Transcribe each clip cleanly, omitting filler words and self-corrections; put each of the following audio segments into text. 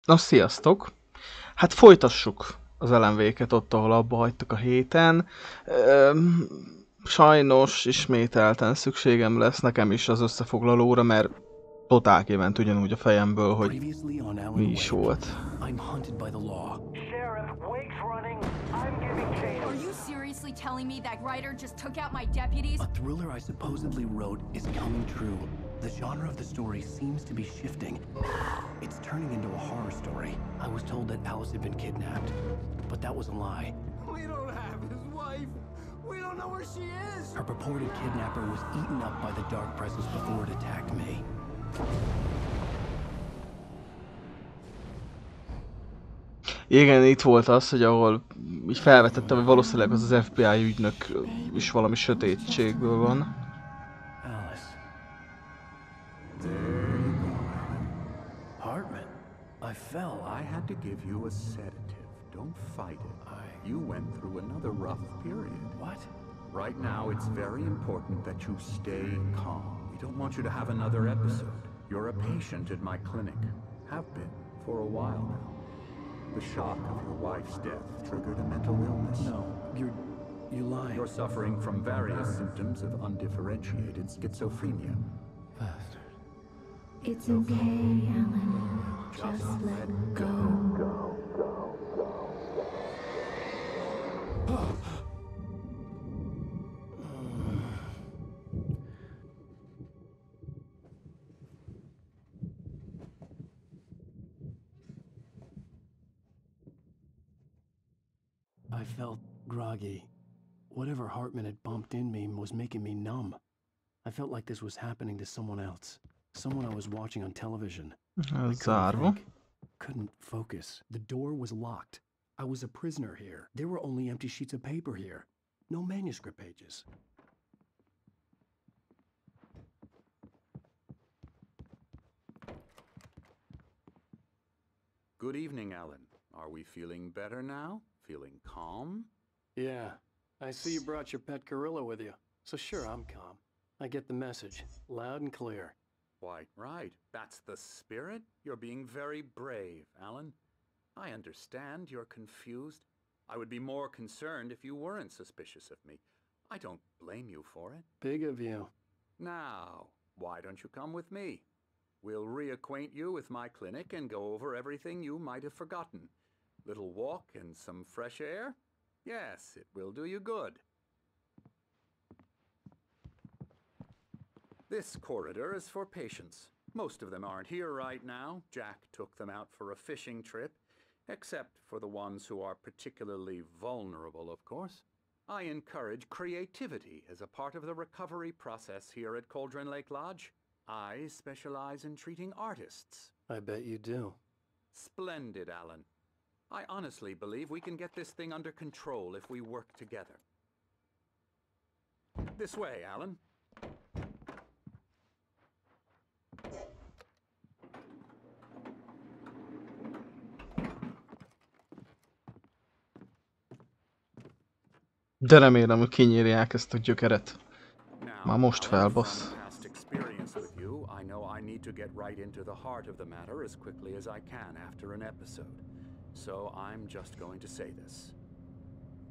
Na, sziasztok! Hát folytassuk az LMV-ket ott, ahol abba hagytuk a héten. Sajnos ismételten szükségem lesz nekem is az összefoglalóra, mert totál kiment ugyanúgy a fejemből, hogy mi is volt. Telling me that writer just took out my deputies? A thriller I supposedly wrote is coming true. The genre of the story seems to be shifting. It's turning into a horror story. I was told that Alice had been kidnapped, but that was a lie. We don't have his wife. We don't know where she is. Her purported kidnapper was eaten up by the dark presence before it attacked me. Igen, itt volt az, hogy ahol így felvetettem, hogy valószínűleg az FBI ügynök is valami sötétségből van. Alice. There you go, Alan. Hartman, I fell. I had to give you a sedative. Don't fight it. You went through another rough period. What? Right now, it's very important that you stay calm. We don't want you to have another episode. You're a patient at my clinic. Have been for a while now. The shock of your wife's death triggered a mental illness. No, you're lying. You're suffering from various symptoms of undifferentiated schizophrenia. Bastard. It's okay, Alan. Just let go. I felt groggy. Whatever Hartman had bumped in me was making me numb. I felt like this was happening to someone else. Someone I was watching on television. Couldn't focus. The door was locked. I was a prisoner here. There were only empty sheets of paper here. No manuscript pages. Good evening, Alan. Are we feeling better now? Feeling calm? Yeah. I see you brought your pet gorilla with you. So sure, I'm calm. I get the message. Loud and clear. Why, right. That's the spirit. You're being very brave, Alan. I understand you're confused. I would be more concerned if you weren't suspicious of me. I don't blame you for it. Big of you. Now, why don't you come with me? We'll reacquaint you with my clinic and go over everything you might have forgotten. Little walk and some fresh air? Yes, it will do you good. This corridor is for patients. Most of them aren't here right now. Jack took them out for a fishing trip, except for the ones who are particularly vulnerable, of course. I encourage creativity as a part of the recovery process here at Cauldron Lake Lodge. I specialize in treating artists. I bet you do. Splendid, Alan. I honestly believe we can get this thing under control if we work together. This way, Alan. De remélem, hogy kinyírják ezt a gyökeret. Már most felbassz. I know I need to get right into the heart of the matter as quickly as I can after an episode. So I'm just going to say this.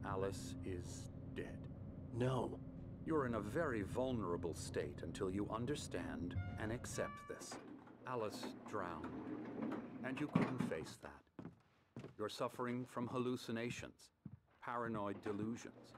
Alice is dead. No. You're in a very vulnerable state until you understand and accept this. Alice drowned, and you couldn't face that. You're suffering from hallucinations, paranoid delusions,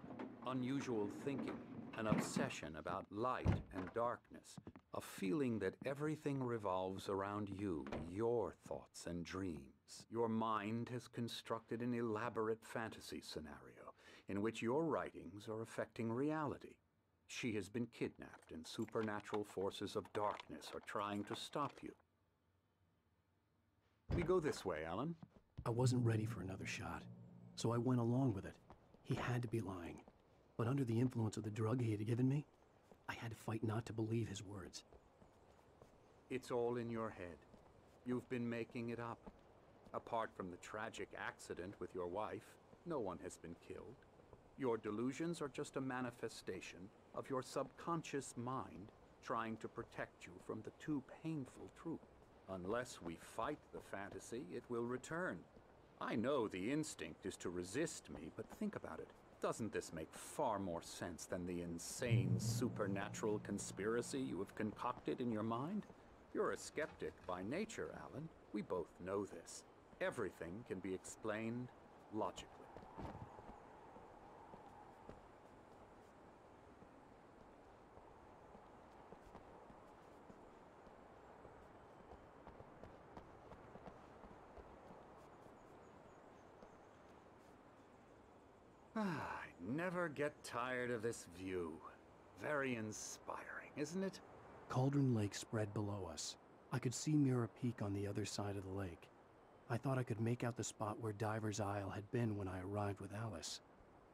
unusual thinking, an obsession about light and darkness, a feeling that everything revolves around you, your thoughts and dreams. Your mind has constructed an elaborate fantasy scenario in which your writings are affecting reality. She has been kidnapped, and supernatural forces of darkness are trying to stop you. We go this way, Alan. I wasn't ready for another shot, so I went along with it. He had to be lying. But under the influence of the drug he had given me, I had to fight not to believe his words. It's all in your head. You've been making it up. Apart from the tragic accident with your wife, no one has been killed. Your delusions are just a manifestation of your subconscious mind trying to protect you from the too painful truth. Unless we fight the fantasy, it will return. I know the instinct is to resist me, but think about it. Doesn't this make far more sense than the insane supernatural conspiracy you have concocted in your mind? You're a skeptic by nature, Alan. We both know this. Everything can be explained logically. I never get tired of this view. Very inspiring, isn't it? Cauldron Lake spread below us. I could see Mirror Peak on the other side of the lake. I thought I could make out the spot where Diver's Isle had been when I arrived with Alice.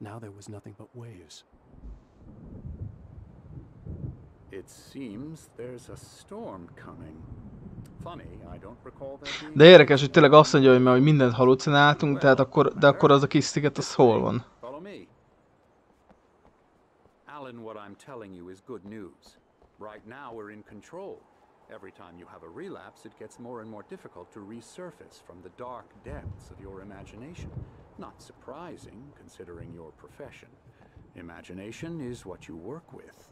Now there was nothing but waves. It seems there's a storm coming. Funny, I don't recall there being... De érdekes, hogy tényleg azt mondja, hogy már mindent halucináltunk, tehát akkor az a kis sziget, az hol van? Follow me. Alan, what I'm telling you is good news. Right now we're in control. Every time you have a relapse, it gets more and more difficult to resurface from the dark depths of your imagination. Not surprising, considering your profession. Imagination is what you work with.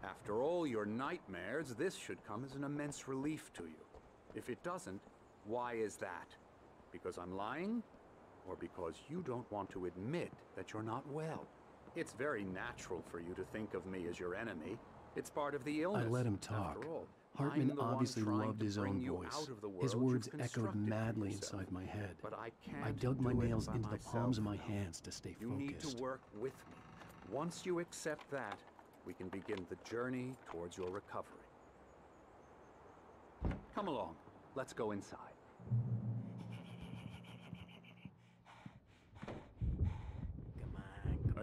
After all your nightmares, this should come as an immense relief to you. If it doesn't, why is that? Because I'm lying? Or because you don't want to admit that you're not well? It's very natural for you to think of me as your enemy. It's part of the illness. I let him talk. After all, Hartman I'm the one obviously trying loved to his bring own you voice. out of the His world words you've echoed constructed for madly yourself. inside my head. But I I can't dug my do it nails by into the myself palms of my now. hands to stay You need focused. to work with me. Once you accept that, we can begin the journey towards your recovery. Come along. Let's go inside.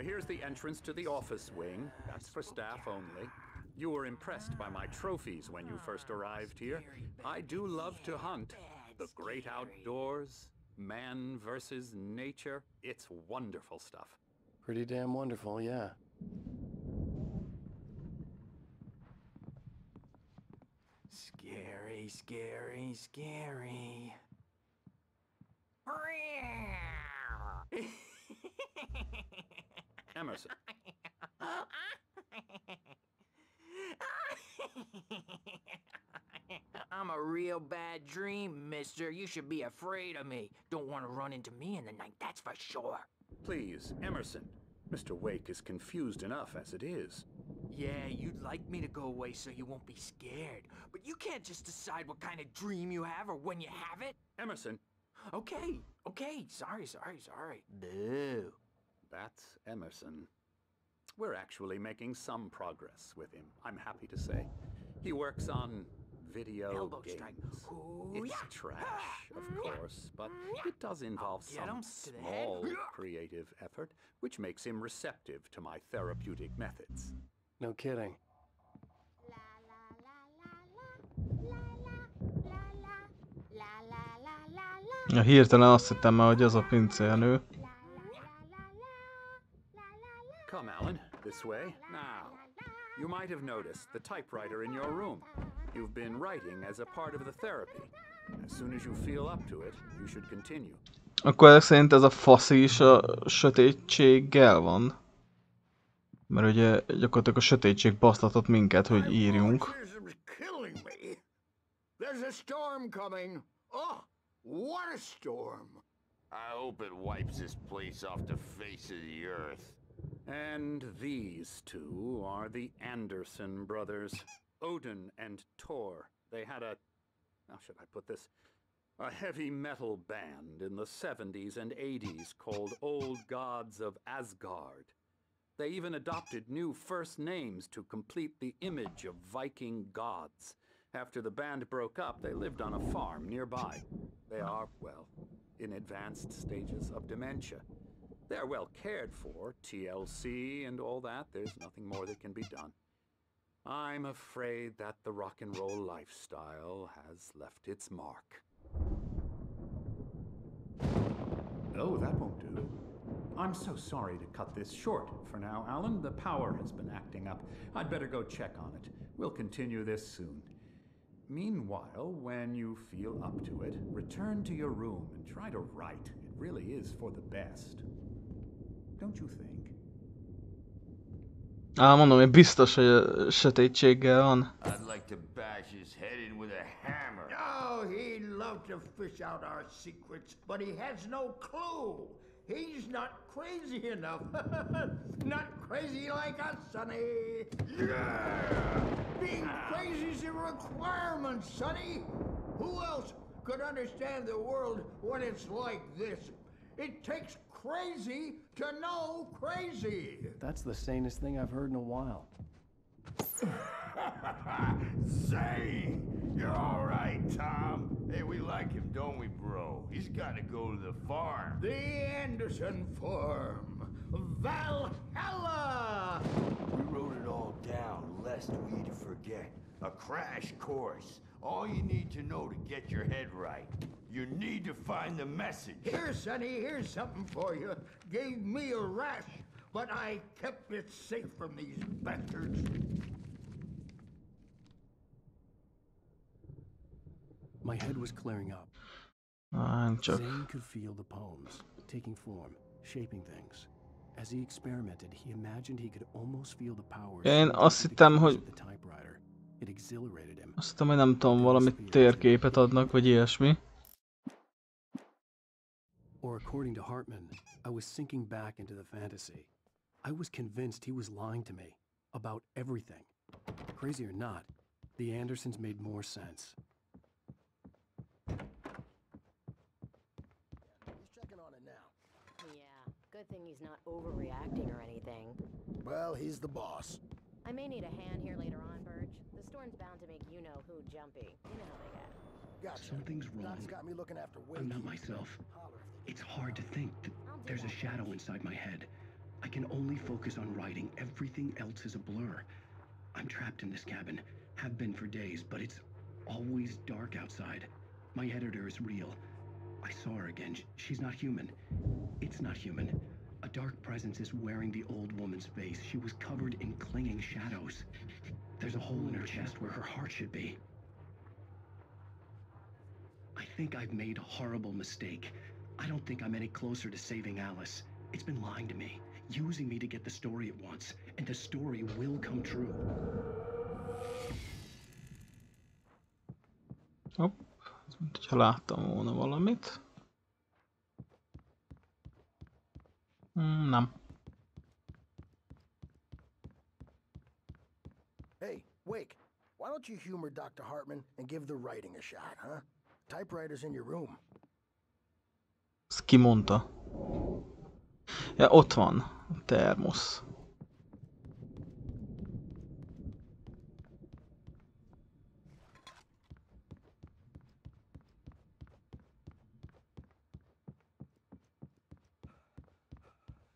Here's the entrance to the office wing. That's for staff only. You were impressed by my trophies when you first arrived here. I do love to hunt. The great outdoors, man versus nature. It's wonderful stuff. Pretty damn wonderful, yeah. Scary, scary, scary. Emerson. I'm a real bad dream, mister. You should be afraid of me. Don't want to run into me in the night, that's for sure. Please, Emerson. Mr. Wake is confused enough as it is. Yeah, you'd like me to go away so you won't be scared. But you can't just decide what kind of dream you have or when you have it. Emerson. Okay. Sorry. Boo. That's Emerson. We're actually making some progress with him, I'm happy to say. He works on video Elbow games. strike. Ooh, It's yeah. trash, of course, but it does involve Get some him to the head. small creative effort, which makes him receptive to my therapeutic methods. No kidding. Ja, hirtelen azt hittem már, hogy az a pincérnő. Come, Alan, this way. Now, you might have noticed the typewriter in your room. You've been writing as a part of the therapy. As soon as you feel up to it, you should continue. Akkor ezek szerint ez a faszi is a sötétséggel van. Mert ugye gyakorlatilag a sötétség basztatott minket, hogy írjunk. Exorcism's killing me. There's a storm coming. Oh, what a storm. I hope it wipes this place off the face of the earth. And these two are the Anderson brothers, Odin and Thor. They had a, how should I put this? A heavy metal band in the 70s and 80s called Old Gods of Asgard. They even adopted new first names to complete the image of Viking gods. After the band broke up, they lived on a farm nearby. They are, well, in advanced stages of dementia. They're well cared for, TLC and all that. There's nothing more that can be done. I'm afraid that the rock and roll lifestyle has left its mark. Oh, that won't do. I'm so sorry to cut this short for now, Alan. The power has been acting up. I'd better go check on it. We'll continue this soon. Meanwhile, when you feel up to it, return to your room and try to write. It really is for the best. Don't you think? Mondom, hogy biztos, hogy a sötétséggel van. I'd like to bash his head in with a hammer. Oh, he'd love to fish out our secrets, but he has no clue. He's not crazy enough. Not crazy like us, Sonny. Yeah! Being crazy's a requirement, Sonny. Who else could understand the world when it's like this? It takes crazy to know crazy. That's the sanest thing I've heard in a while. Say, you're all right, Tom. Hey, we like him, don't we, bro? He's got to go to the farm. The Anderson Farm. Valhalla! We wrote it all down, lest we'd forget. A crash course. All you need to know to get your head right. You need to find the message. Here, Sonny, here's something for you. Gave me a rash, but I kept it safe from these bastards. My head was clearing up. Csak. Zane could feel the poems, taking form, shaping things. As he experimented, he imagined he could almost feel the power. Én azt hittem, hogy... It exhilarated him. Azt hittem, hogy nem tudom, valami térképet adnak, vagy ilyesmi. Or according to Hartman, I was sinking back into the fantasy. I was convinced he was lying to me about everything. Crazy or not, the Andersons made more sense. He's checking on it now. Yeah, good thing he's not overreacting or anything. Well, he's the boss. I may need a hand here later on, Birch. The storm's bound to make you-know-who jumpy. You know how they get. Gotcha. Something's wrong. Doc's got me looking after I'm not myself. It's hard to think that there's a shadow inside my head. I can only focus on writing. Everything else is a blur. I'm trapped in this cabin. Have been for days, but it's always dark outside. My editor is real. I saw her again. She's not human. It's not human. A dark presence is wearing the old woman's face. She was covered in clinging shadows. There's a hole in her chest where her heart should be. I think I've made a horrible mistake. I don't think I'm any closer to saving Alice. It's been lying to me, using me to get the story it wants, and the story will come true. Hopp, mint hogyha láttam volna valamit. Nem. Hey, Wake, why don't you humor Dr. Hartman and give the writing a shot, huh? Typewriter's in your room. Ezt ki mondta? Ja, ott van a termosz.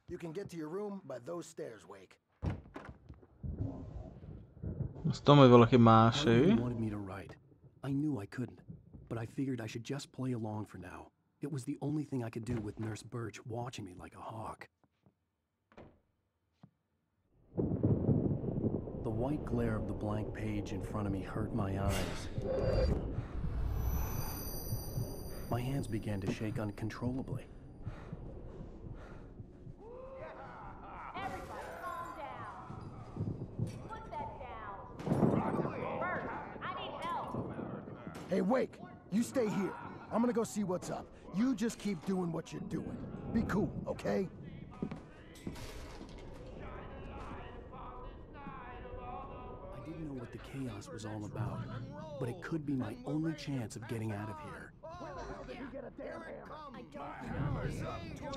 You can get to your room by those stairs, Wake. Azt tudom, hogy valaki más Hartman wanted me to write. I knew I couldn't, but I figured I should just play along for now. It was the only thing I could do with Nurse Birch watching me like a hawk. The white glare of the blank page in front of me hurt my eyes. My hands began to shake uncontrollably. Everybody calm down. Put that down. Birch, I need help. Hey, Wake, you stay here. I'm gonna go see what's up. You just keep doing what you're doing. Be cool, okay? I didn't know what the chaos was all about, but it could be my only chance of getting out of here.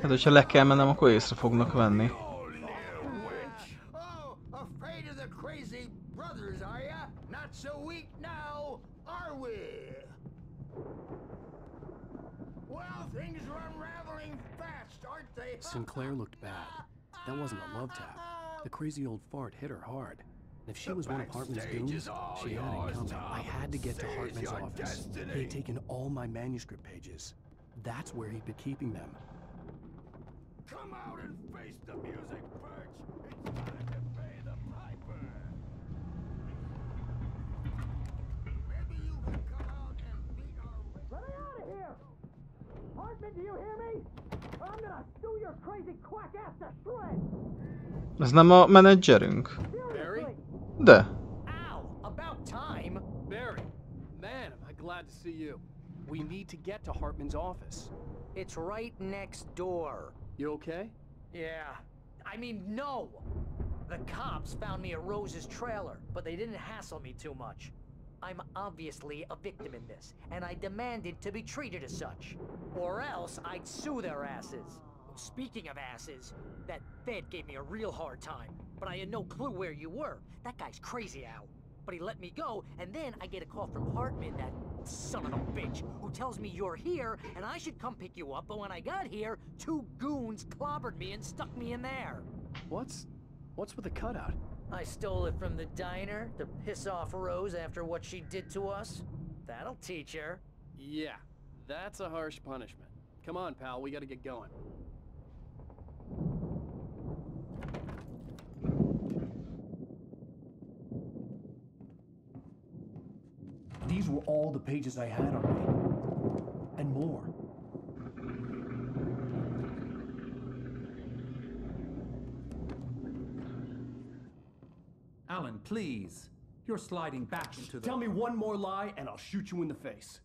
Hát, hogyha le kell mennem, akkor észre fognak venni. Oh, afraid of the crazy brothers, are ya? Not so weak now, are we? Well, things are unraveling fast, aren't they? Sinclair looked bad. That wasn't a love tap. The crazy old fart hit her hard. If she was one of Hartman's goons, she had it coming. I had to get to Hartman's office. He had taken all my manuscript pages. That's where he'd been keeping them. Come out and face the music, Birch. It's time to pay the piper. Maybe you can come out and beat our... Let me out of here! Hartman, do you hear me? I'm gonna stew your crazy quack ass to shreds! Ez nem a menedzserünk? Barry? De. Ow! About time! Barry! Man, am I glad to see you. We need to get to Hartman's office. It's right next door. You okay? Yeah. I mean, no! The cops found me at Rose's trailer, but they didn't hassle me too much. I'm obviously a victim in this, and I demanded to be treated as such. Or else I'd sue their asses. Speaking of asses, that Fed gave me a real hard time, but I had no clue where you were. That guy's crazy, Al. But he let me go, and then I get a call from Hartman, that son of a bitch, who tells me you're here, and I should come pick you up, but when I got here, 2 goons clobbered me and stuck me in there. What's with the cutout? I stole it from the diner to piss off Rose after what she did to us. That'll teach her. Yeah, that's a harsh punishment. Come on, pal, we gotta get going. These were all the pages I had on me. And more. Alan, please. You're sliding back into the... Tell me one more lie and I'll shoot you in the face.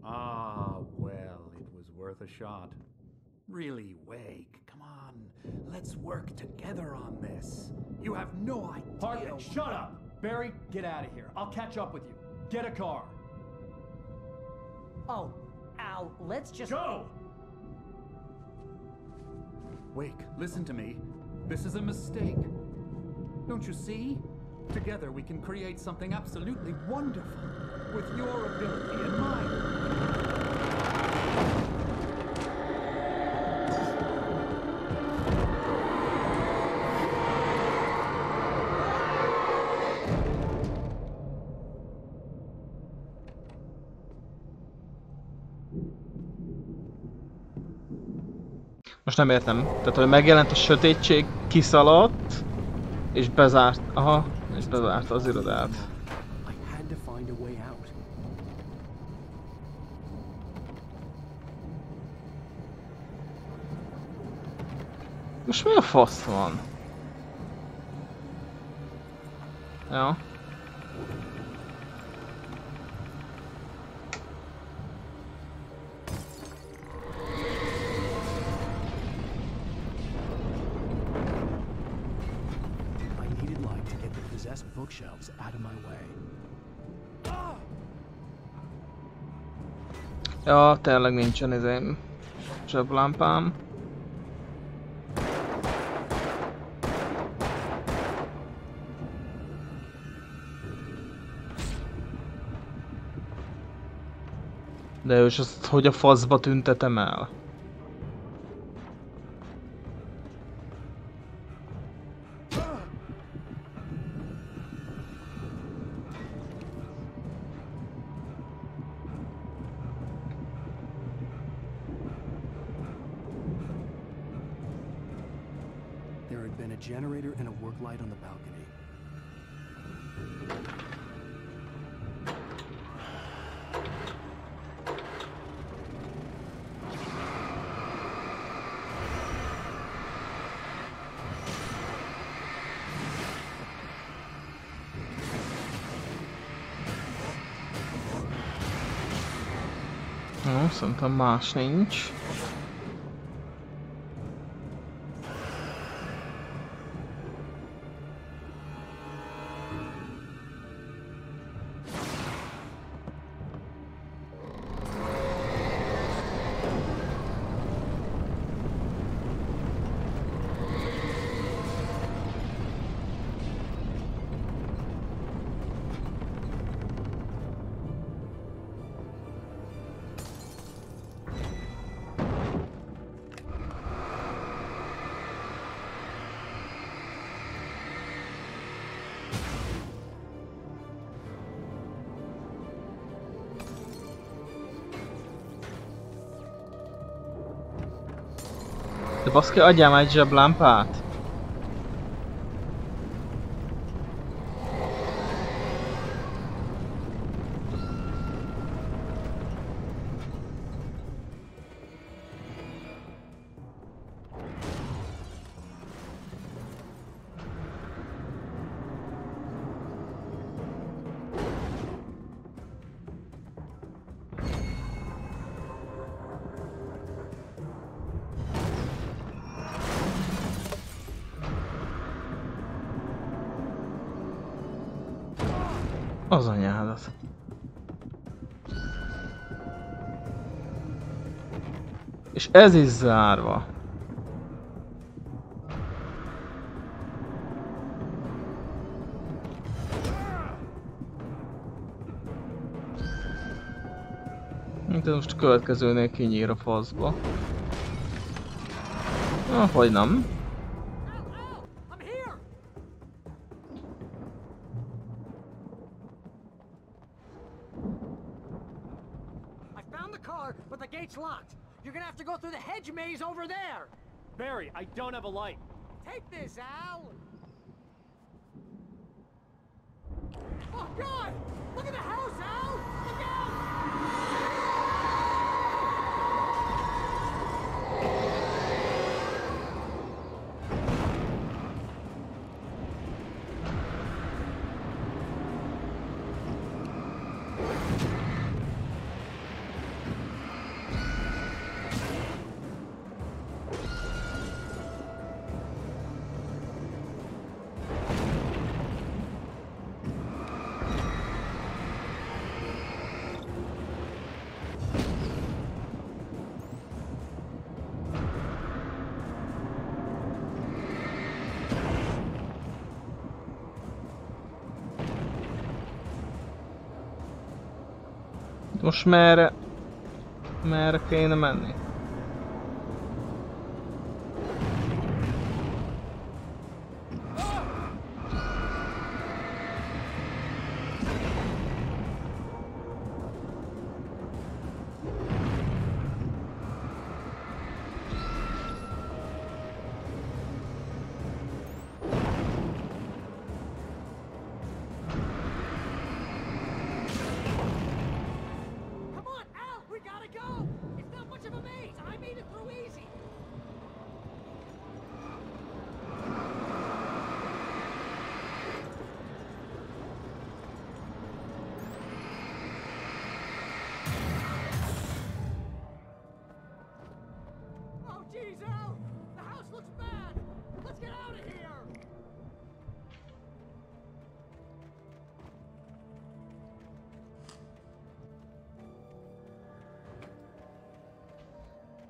Ah, well, it was worth a shot. Really, Wake, come on. Let's work together on this. You have no idea... Hartman, shut up! Barry, get out of here. I'll catch up with you. Get a car. Oh, Al, let's just... Go! Wake, listen to me. This is a mistake. Don't you see? Together we can create something absolutely wonderful. With your ability and mine. Most nem értem. Tehát, hogy megjelent a sötétség, kiszaladt, és bezárt. Aha, és bezárta az irodát. Most mi a fasz van? Ja. Bookshelves out of my way. Ja, tényleg nincsen izén zseblámpám. De és azt hogy a faszba tüntetem el? Generator and a work light on the balcony. No, szerintem más nincs. De baszki, adjál már egy zseblámpát! Az anyádat. És ez is zárva. De most a következőnél kinyír a faszba. Vagy nem. But the gate's locked. You're gonna have to go through the hedge maze over there. Barry, I don't have a light. Take this, Al. Oh God! Look at the house, Al. Look out! Most merre kéne menni?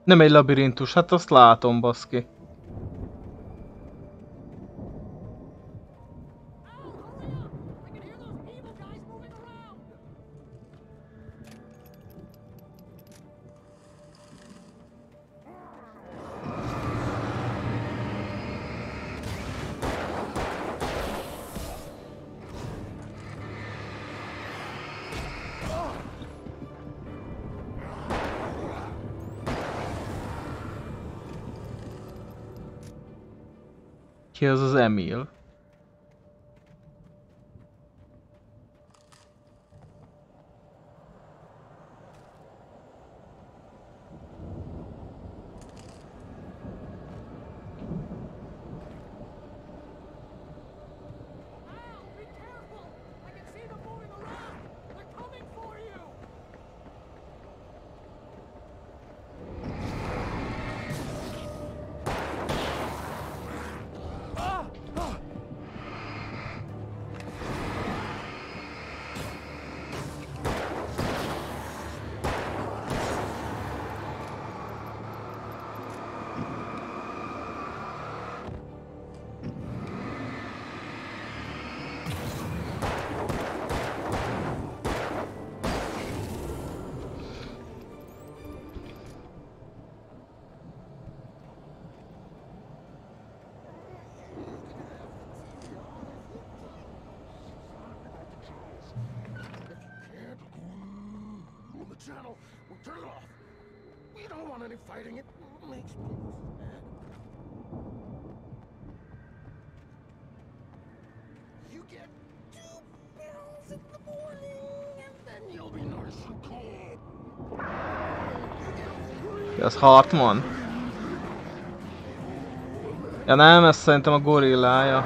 Nem egy labirintus, hát azt látom, baszki. Ki az az Emil? Channel. We'll turn it off. We don't want any fighting. It makes me sad. Az Hartman? Ja nem, ez szerintem a gorillája.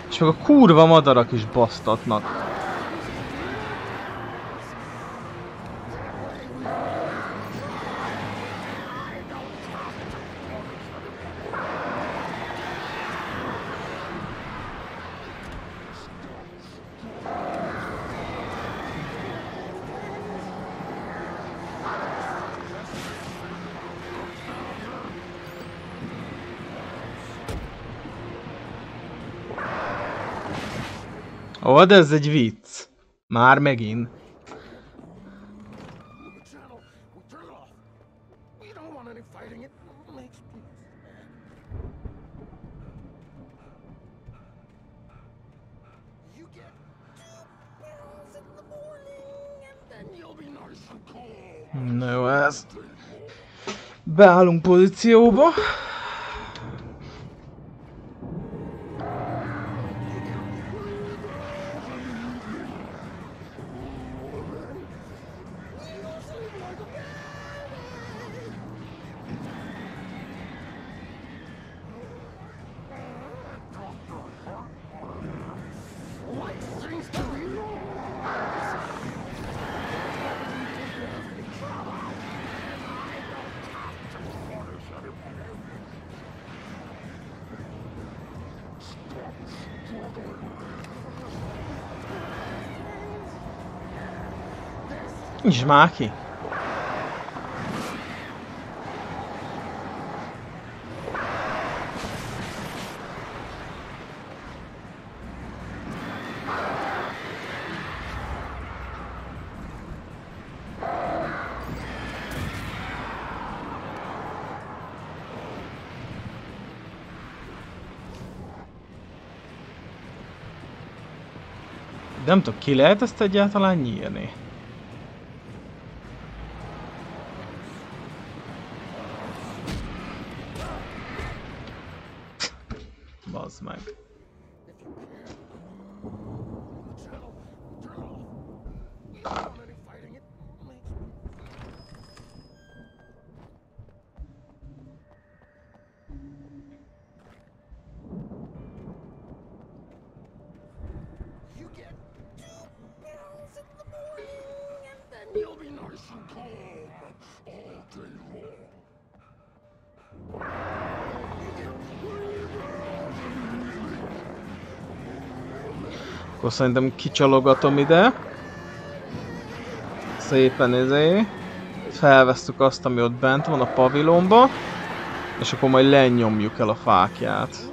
És meg a kurva madarak is basztatnak. Ó, de ez egy vicc. Már megint. Na jó, ez. Beállunk pozícióba. Nincs már ki. Nem tudom, ki lehet ezt egyáltalán nyírni? Bazd meg. Akkor szerintem kicsalogatom ide. Szépen ezért. Felvesztük azt, ami ott bent van a pavilonba. És akkor majd lenyomjuk el a fákját.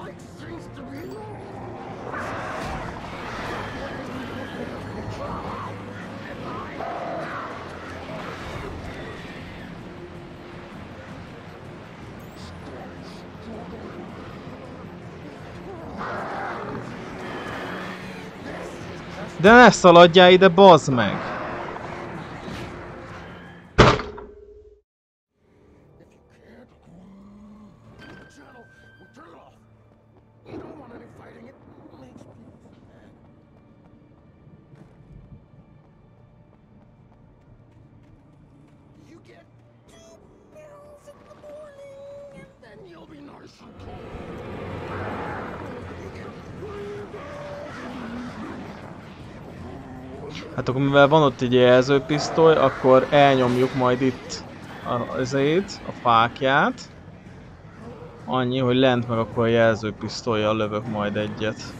De ne szaladjál ide, bazd meg! Hát akkor mivel van ott egy jelzőpisztoly, akkor elnyomjuk majd itt a fákját. Annyi, hogy lent meg akkor a jelzőpisztollyal lövök majd egyet.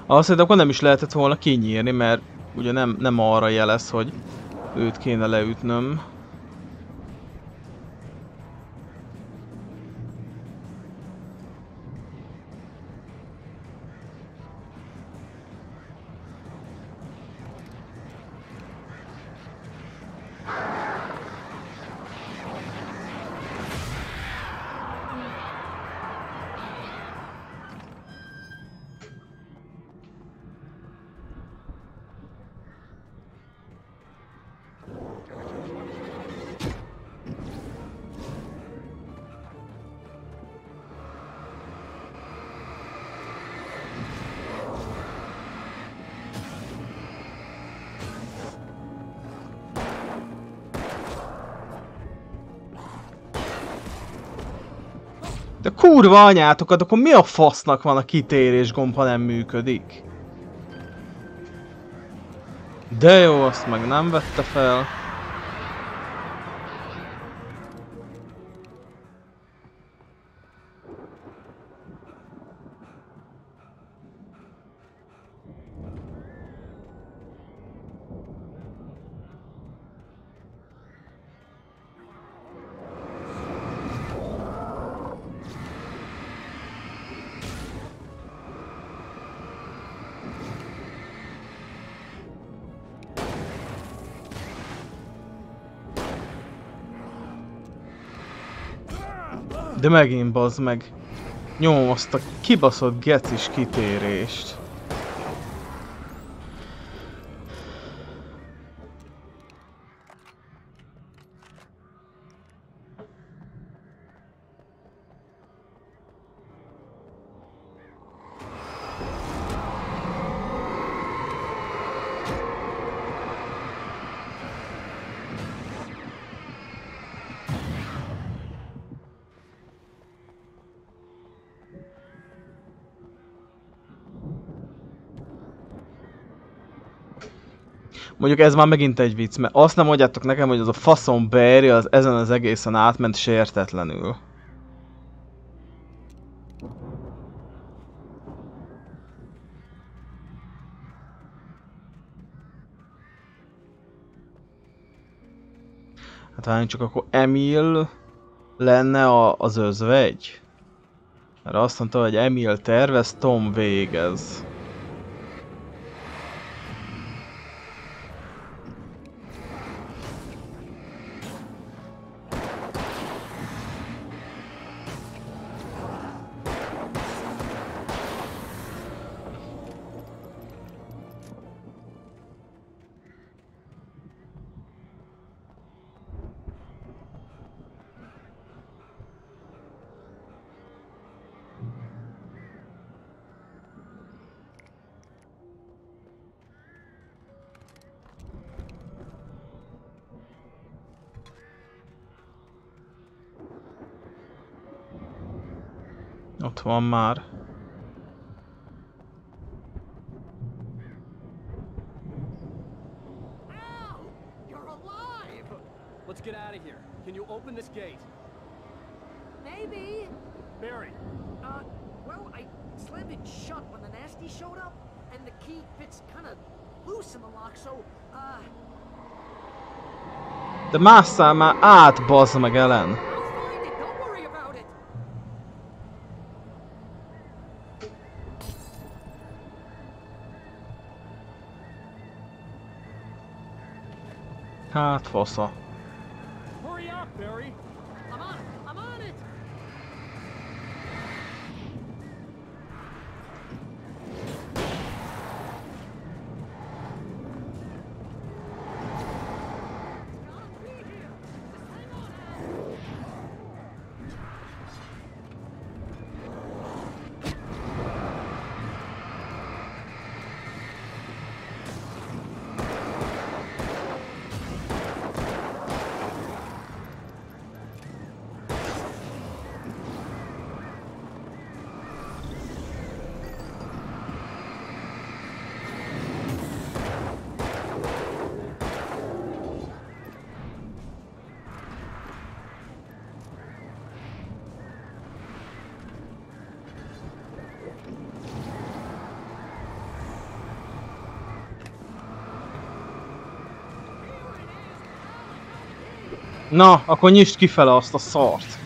Azt hiszem, akkor nem is lehetett volna kinyírni, mert ugye nem arra jelez, hogy őt kéne leütnöm. De kurva anyátokat, akkor mi a fasznak van a kitérés gomb, ha nem működik? De jó, azt meg nem vette fel. De megint bazd meg. Nyomom azt a kibaszott gecis kitérést. Mondjuk ez már megint egy vicc, mert azt nem mondjátok nekem, hogy az a faszom Barry az ezen az egészen átment sértetlenül. Hát hanem csak akkor Emil lenne az özvegy. Mert azt mondta, hogy Emil tervez, Tom végez. Ott van már. Let's get out of here. Can you open this gate? Maybe. Barry. Well, I slammed it shut when the nasty showed up, and the key fits kind of loose in the lock, so, De másszál már át, bazd meg, Ellen! I'll find it, don't worry about it! Hát fasza. Hurry up, Barry. I'm on it, I'm on it! Na, akkor nyisd kifele azt a szart.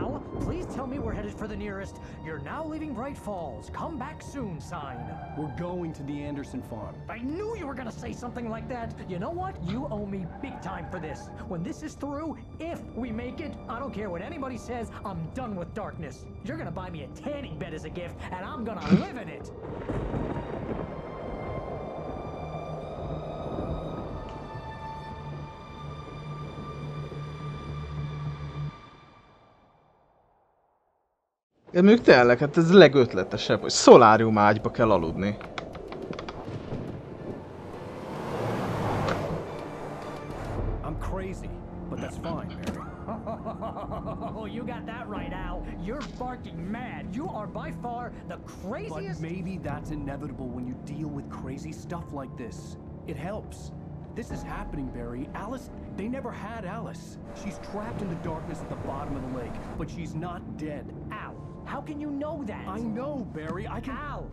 Al, please tell me we're headed for the nearest "You're now leaving Bright Falls. Come back soon" sign. We're going to the Anderson farm. I knew you were gonna say something like that. You know what? You owe me big time for this. When this is through, if we make it, I don't care what anybody says, I'm done with darkness. You're gonna buy me a tanning bed as a gift, and I'm gonna live in it. Mondjuk tényleg, hát ez a legötletesebb, hogy szolárium ágyba kell aludni. I'm crazy, but that's fine, Barry. Oh, you got that right, Al. You're barking mad. You are by far the craziest. But maybe that's inevitable when you deal with crazy stuff like this. It helps. This is happening, Barry. Alice, they never had Alice. She's trapped in the darkness at the bottom of the lake, but she's not dead. Al, how can you know that? I know, Barry. I can... Al,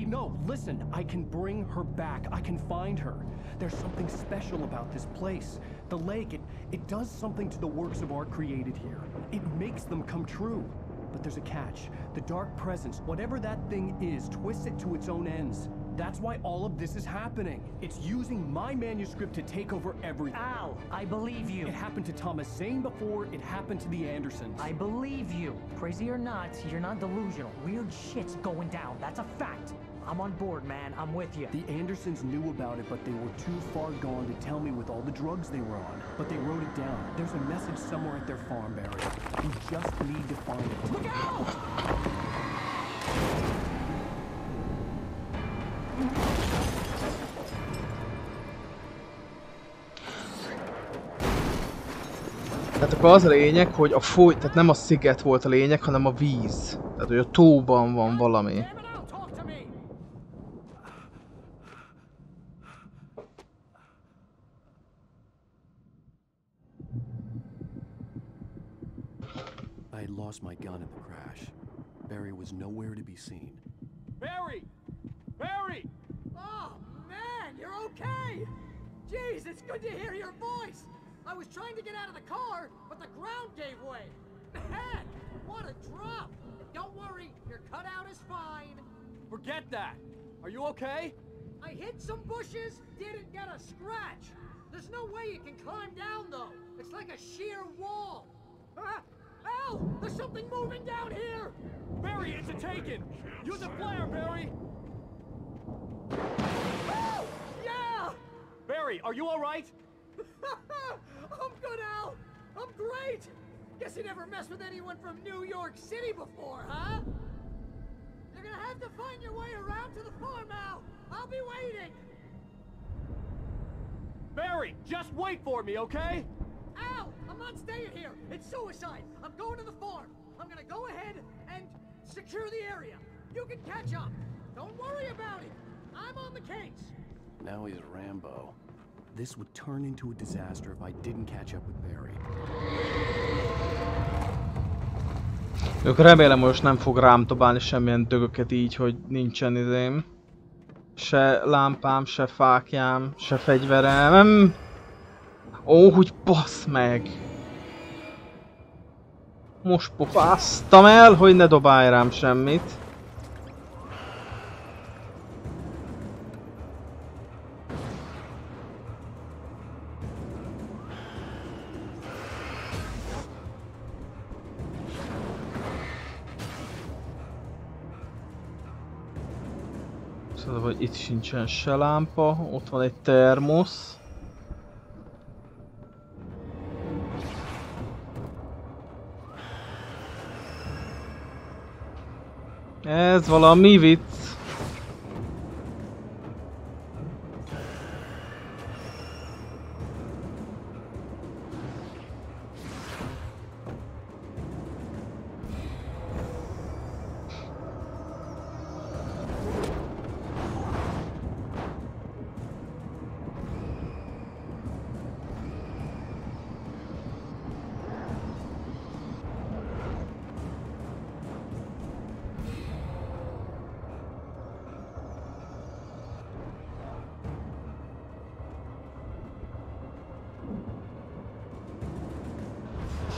No, listen. I can bring her back. I can find her. There's something special about this place. The lake, it does something to the works of art created here. It makes them come true. But there's a catch. The dark presence, whatever that thing is, twists it to its own ends. That's why all of this is happening. It's using my manuscript to take over everything. Al, I believe you. It happened to Thomas Zane before, it happened to the Andersons. I believe you. Crazy or not, you're not delusional. Weird shit's going down. That's a fact. I'm on board, man. I'm with you. The Andersons knew about it, but they were too far gone to tell me with all the drugs they were on. But they wrote it down. There's a message somewhere at their farm, Barry. We just need to find it. Look out! Tehát akkor az a lényeg, hogy a tehát nem a sziget volt a lényeg, hanem a víz. Tehát, hogy a tóban van valami. I had lost my gun in the crash. Barry was nowhere to be seen. Barry! Barry! Oh, man, you're okay! Jeez, it's good to hear your voice! I was trying to get out of the car, but the ground gave way. Man, what a drop! Don't worry, your cutout is fine. Forget that! Are you okay? I hit some bushes, didn't get a scratch. There's no way you can climb down, though. It's like a sheer wall. Al! There's something moving down here! Barry, it's a taken! Use a flare, Barry! Oh! Yeah! Barry, are you alright? I'm good, Al! I'm great! Guess you never messed with anyone from New York City before, huh? You're gonna have to find your way around to the farm, Al! I'll be waiting! Barry, just wait for me, okay? Al! I'm not staying here! It's suicide! I'm going to the farm! I'm gonna go ahead and secure the area! You can catch up! Don't worry about it! I'm on the case! Now he's Rambo. This would turn into a disaster if I didn't catch up with Barry. Ők remélem most nem fog rám dobálni semmilyen dögöket így, hogy nincsen izém. Se lámpám, se fákjám, se fegyverem. Ó, hogy bassz meg! Most pofáztam el, hogy ne dobálj rám semmit. Szóval, hogy itt sincsen se lámpa, ott van egy termosz. Ez valami vicc.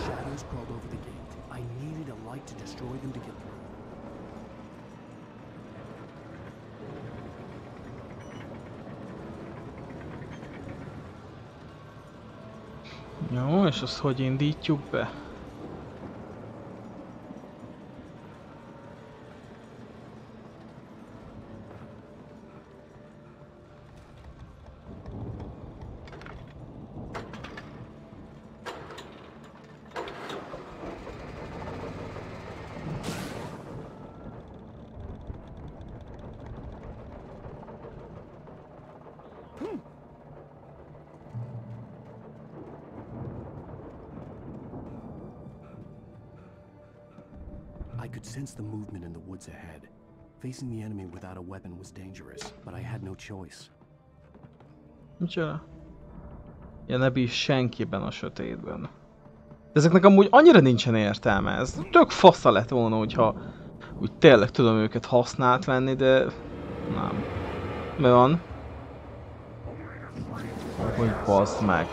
Shadows crawled over the gate. I needed a light to destroy them to get through. Jó, és azt hogy indítjuk be? I could sense the movement in the woods ahead. Facing the enemy without a weapon was dangerous, but I had no choice. Micsoda? Ja, ne bíz senkiben a sötétben. De ezeknek amúgy annyira nincsen értelme, ez tök fasza lett volna, hogyha úgy tényleg tudom őket használt venni, de nem. Mi van? Hogy baszd meg.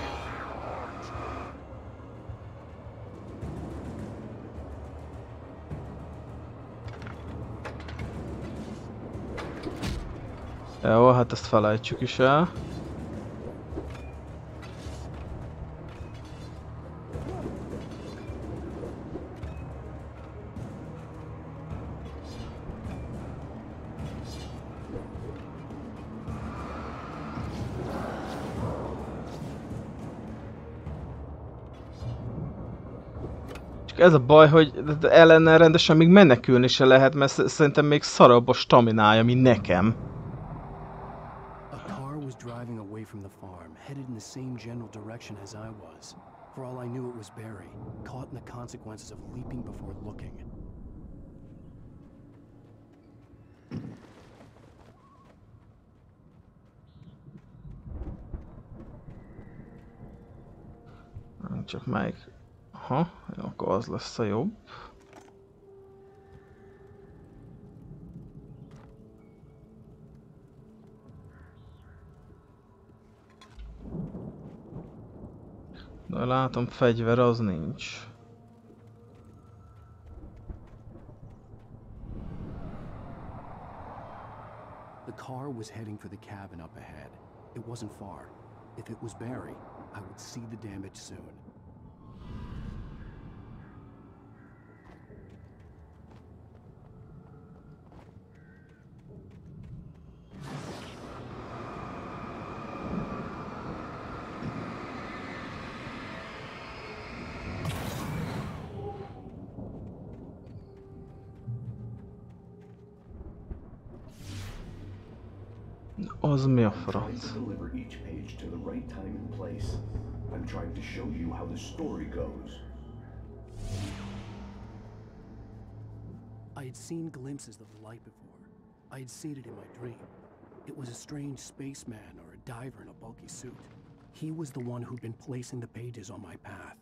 Jó, hát ezt felejtsük is el. Ez a baj, hogy ellene rendesen még menekülni se lehet, mert szerintem még szarabb a staminája, mint nekem. A car was driving away from the farm, headed in the same general direction as I was. For all I knew, it was Barry, caught in the consequences of leaping before looking. Csak melyik? Aha, jó, akkor az lesz a jobb. De látom, fegyver az nincs. The car was heading for the cabin up ahead. It wasn't far. If it was Barry, I would see the damage soon. Az mi a franc? Deliver each page to the right time and place. I'm trying to show you how the story goes. I had seen glimpses of the light before. I had seen it in my dream. It was a strange spaceman or a diver in a bulky suit. He was the one who'd been placing the pages on my path.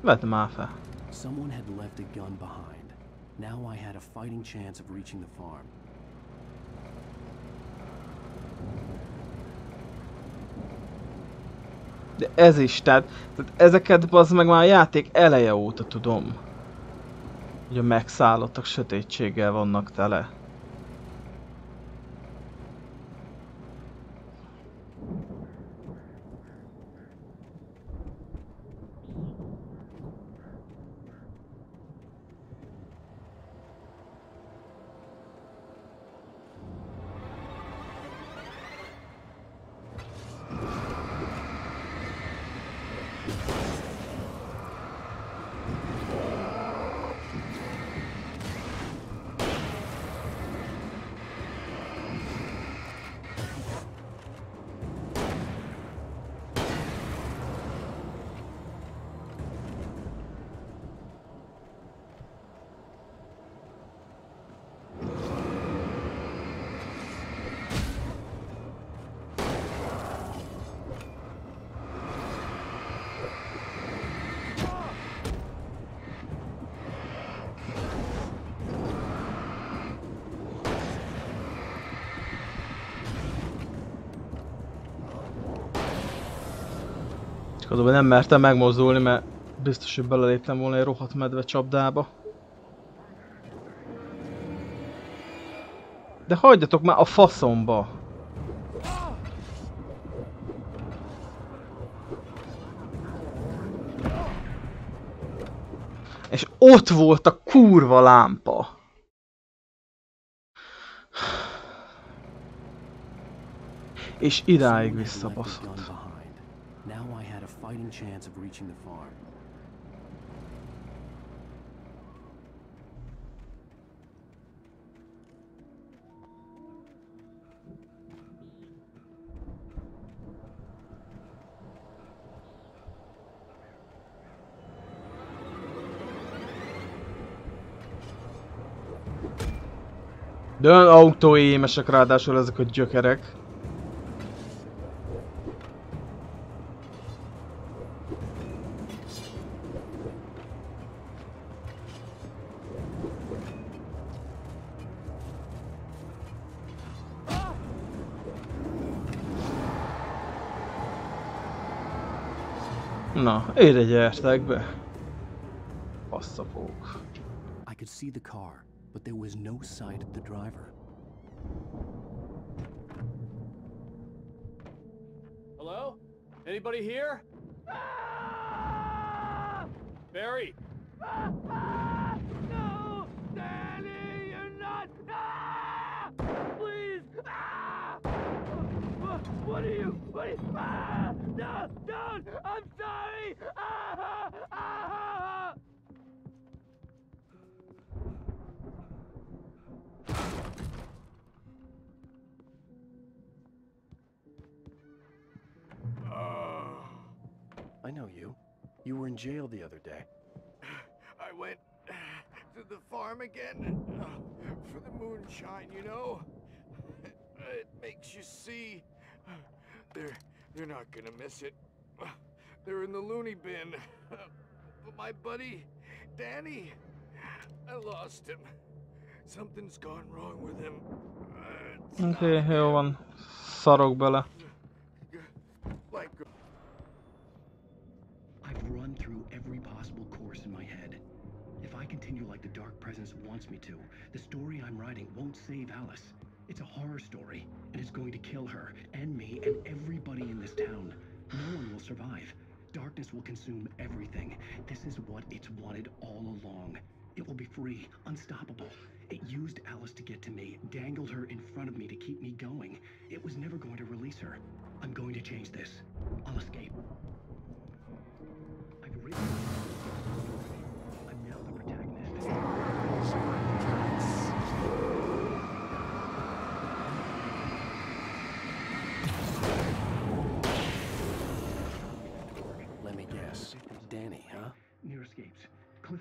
Vedd már fel. Someone had left a gun behind. Now I had a fighting chance of reaching the farm. De ez is, tehát ezeket bazd meg már a játék eleje óta tudom. Hogy a megszállottak sötétséggel vannak tele. Azonban nem mertem megmozdulni, mert biztos, hogy beleléptem volna egy rohadt medve csapdába. De hagyjatok már a faszomba! ott volt a kurva lámpa. És idáig visszabaszott. Now I had a fighting chance of reaching the farm. De olyan autóémesek ráadásul ezek a gyökerek. Na, ide gyertek be. Basszapók. I could see the car, but there was no sight of the driver. Hello? Anybody here? Barry! No! Danny, you're not! Please! What are you? No! Don't! I'm sorry! I know you. You were in jail the other day. I went to the farm again for the moonshine, you know? It makes you see. They're not gonna miss it. They're in the loony bin. But my buddy, Danny, I lost him. Something's gone wrong with him. Oké, jó van. Szarok bele. I've run through every possible course in my head. If I continue like the Dark Presence wants me to, the story I'm writing won't save Alice. It's a horror story, and it's going to kill her, and me, and everybody in this town. No one will survive. Darkness will consume everything. This is what it's wanted all along. It will be free, unstoppable. It used Alice to get to me, dangled her in front of me to keep me going. It was never going to release her. I'm going to change this. I'll escape. I've written I'm now the protagonist. Let me guess. Danny, huh? Near escapes.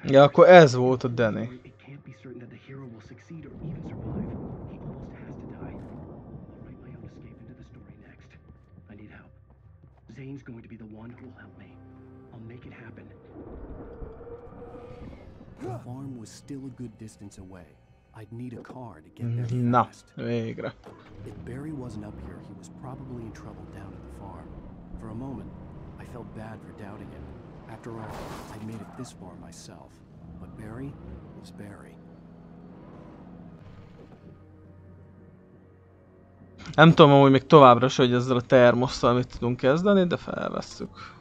Ja, akkor ez volt a Danny. It can't be certain that the hero will succeed or even survive. He almost has to die. I'll write my own escape into the story next. I need help. Zane's going to be the one who will help me. I'll make it happen. The farm was still a good distance away. I'd need a car to get there Na, fast. végre. If Barry wasn't up here, he was probably in trouble down at the farm. For a moment, I felt bad for doubting him. After all, I'd made it this far myself. But Barry was Barry. Nem tudom amúgy még továbbra se, hogy ezzel a termosszal mit tudunk kezdeni, de felvesszük.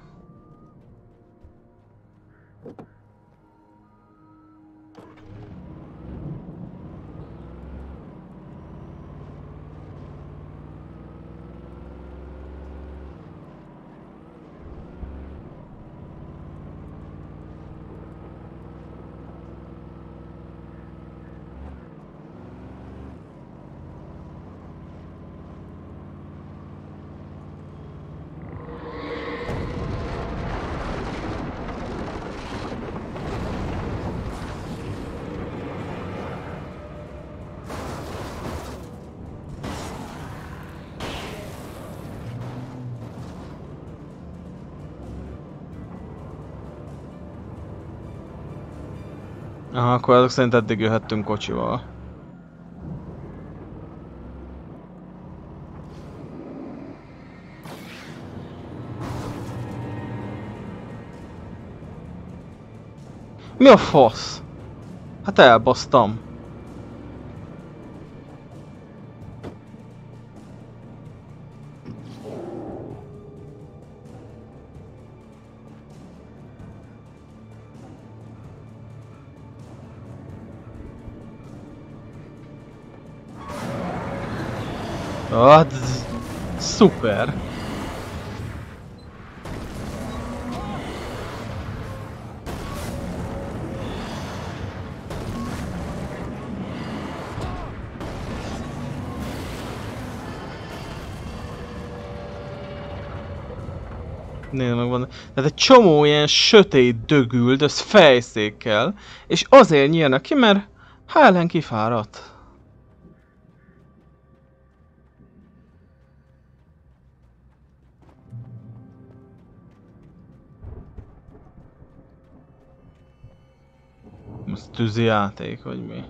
Aha, akkor azok szerint eddig jöhettünk kocsival. Mi a fasz? Hát elbasztam. Ah, szuper! Nézd meg van. Tehát egy csomó ilyen sötét dögült, az fejszékkel, és azért nyílnak ki, mert Helen kifáradt. Ez tűzi játék, vagy mi?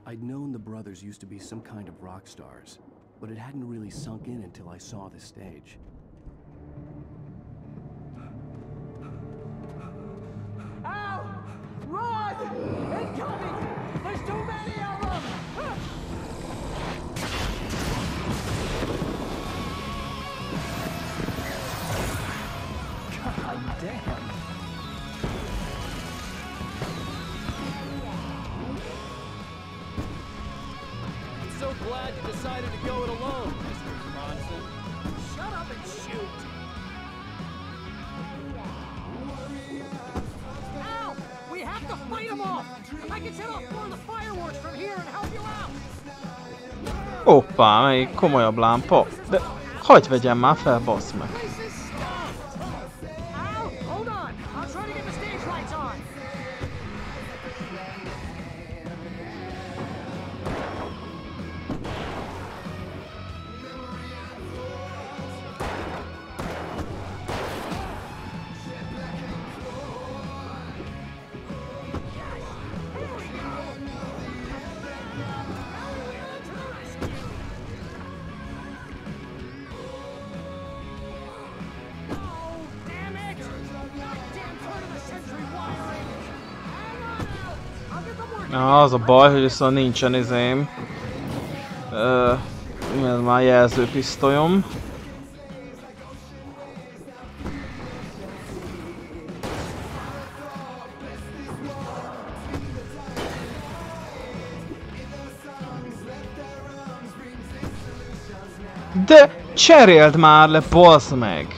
I'd known the brothers used to be some kind of rock stars, but it hadn't really sunk in until I saw the stage. Ow! Run! Incoming! There's too many of them! God damn! So glad you decided to go it alone, Mr. Bronson. Shut up and shoot! Ow! We have to fight them off! I can set off more of the fireworks from here and help you out! Hoppá, melyik komolyabb lámpa. De hagyj vegyem már fel, bassz meg. Ow! Hold on! I'll try to get the stage lights on! Na, az a baj, hogy viszont nincsen izém. Ez már jelzőpisztolyom. De cseréld már le, bazd meg!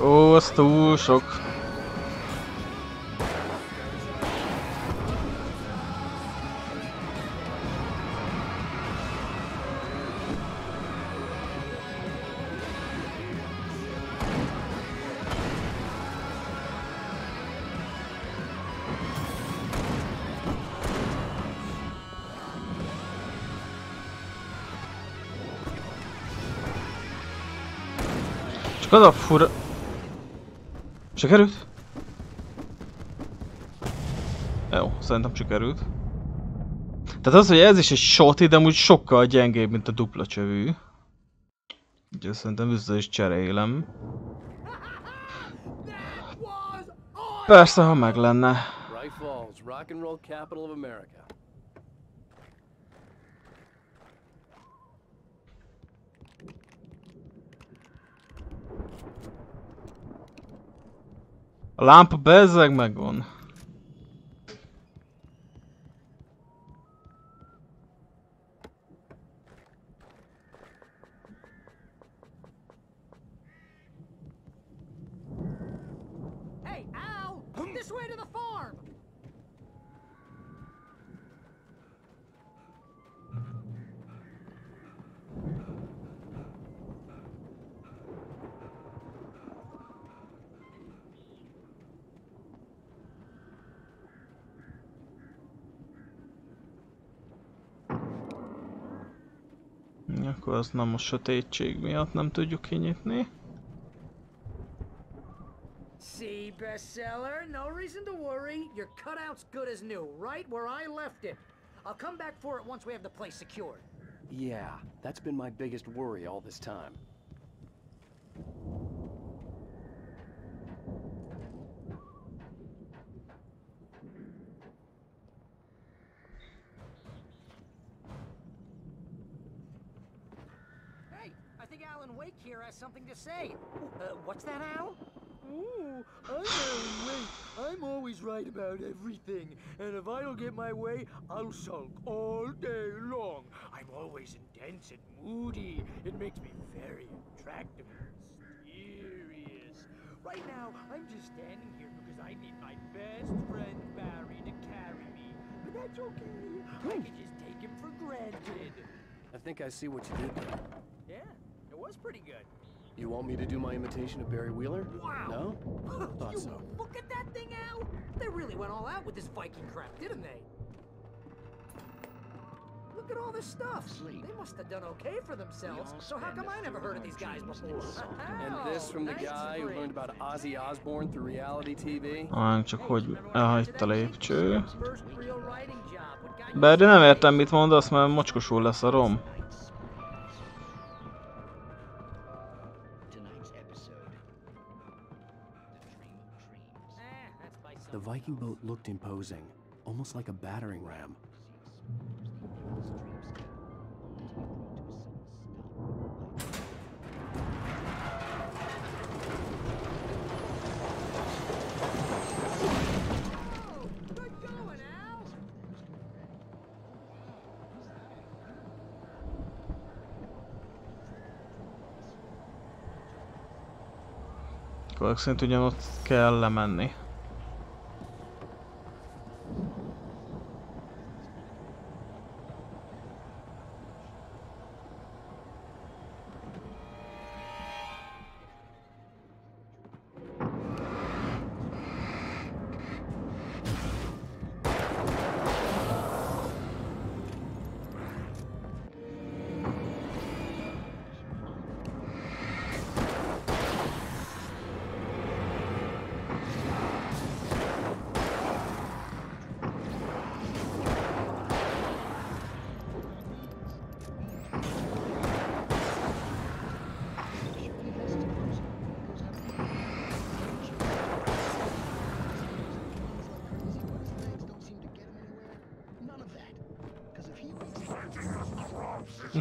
Ó, az túl sok. Csak az a fura... Sikerült? Jó, szerintem sikerült. Tehát az, hogy ez is egy shot, de amúgy sokkal gyengébb, mint a dupla csövű. Úgyhogy szerintem vissza is cserélem. Persze, ha meg lenne. Bright Falls, rock and roll capital of America. A lámpa bezzeg megvan. Hey, Al! This way to the farm! Akkor azt nem a sötétség miatt nem tudjuk kinyitni. See, bestseller? No reason to worry. Your cutout's good as new, right where I left it. I'll come back for it once we have the place secured. Yeah, that's been my biggest worry all this time. Hey, I think Alan Wake here has something to say. What's that, Al? Ooh, I'm Alan Wake. I'm always right about everything. And if I don't get my way, I'll sulk all day long. I'm always intense and moody. It makes me very attractive and mysterious. Right now, I'm just standing here because I need my best friend Barry to carry me. But that's okay. I can just take him for granted. I think I see what you did there. Yeah, it was pretty good. You want me to do my imitation of Barry Wheeler? Wow! No? Thought You so. look at that thing, Al! They really went all out with this Viking crap, didn't they? Look at all this stuff. They must have done okay for themselves. So how come I never heard of these guys before? And this from the guy who learned about Ozzy Osbourne through reality TV? Csak hogy elhagyta a lépcső. Bár nem értem mit mondasz, mert mocskosul lesz a rom. The Viking boat looked imposing, almost like a battering ram. Akkor szerint ugyanott kell lemenni.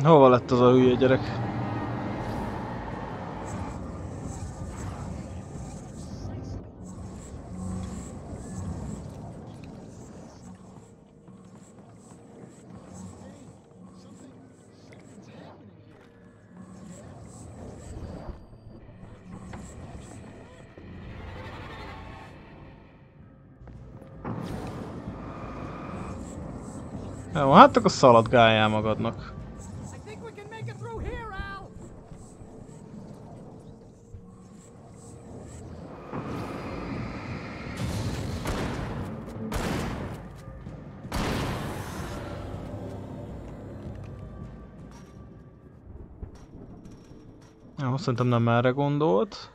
Hova lett az a hülye gyerek? Jó, hát akkor szaladgáljál magadnak. Jó, szerintem nem erre gondolt.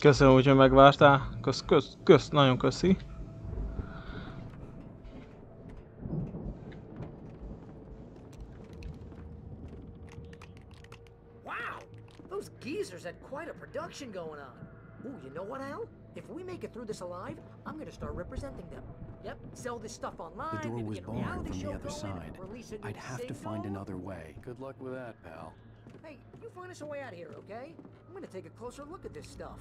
Köszönöm, hogy megvártál. Kösz, nagyon köszi. Wow! Those geezers had quite a production going on. Ooh, you know what, Al? If we make it through this alive, I'm gonna start representing them. Yep, sell this stuff online. The door maybe was get a barred reality from the show other going, side. release a new I'd have to find single. another way. Good luck with that, pal. Hey, you find us a way out of here, okay? I'm gonna take a closer look at this stuff.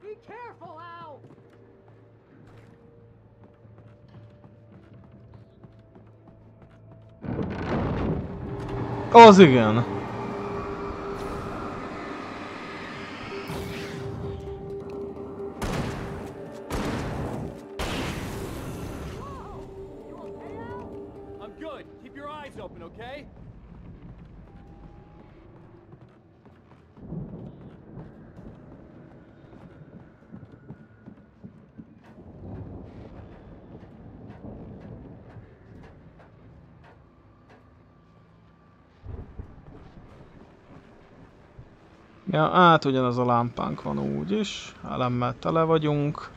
Be careful, Al! Az igen. I'm good. Keep your eyes open, okay? Ja, hát ugyanaz a lámpánk van úgyis. Elemmel tele vagyunk.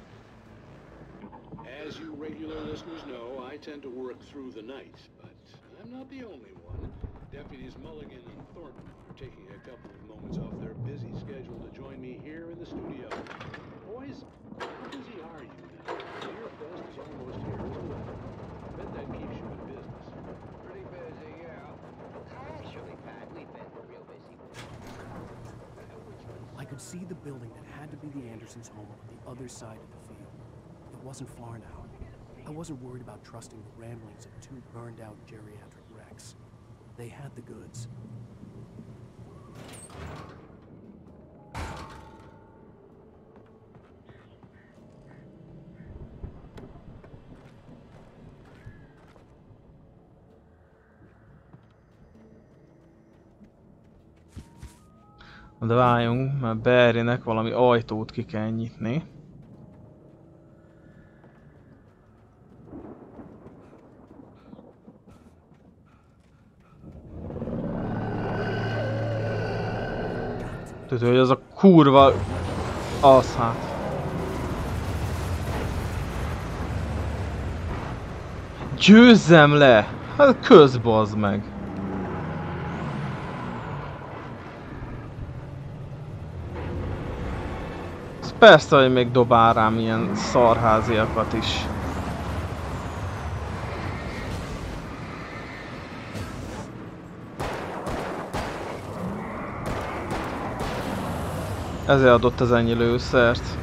As you regular listeners know, I tend to work through the night, but I'm not the only one. Deputies Mulligan and Thornton are taking a couple of moments off their busy schedule to join me here in the studio. Boys, how busy are you now? Beer Fest is almost here as well. I bet that keeps you in business. Pretty busy, yeah. Actually, Pat, we've been real busy. I could see the building that had to be the Andersons' home on the other side of the field. It wasn't far now. I wasn't worried about trusting the ramblings of two burned-out geriatric wrecks. They had the goods. De várjunk, mert Barrynek valami ajtót ki kell nyitni. Tudod, hogy az a kurva... Az hát. Győzzem le! Hát közbazd meg! Persze, hogy még dobál rám ilyen szarháziakat is. Ezért adott az ennyi lőszert.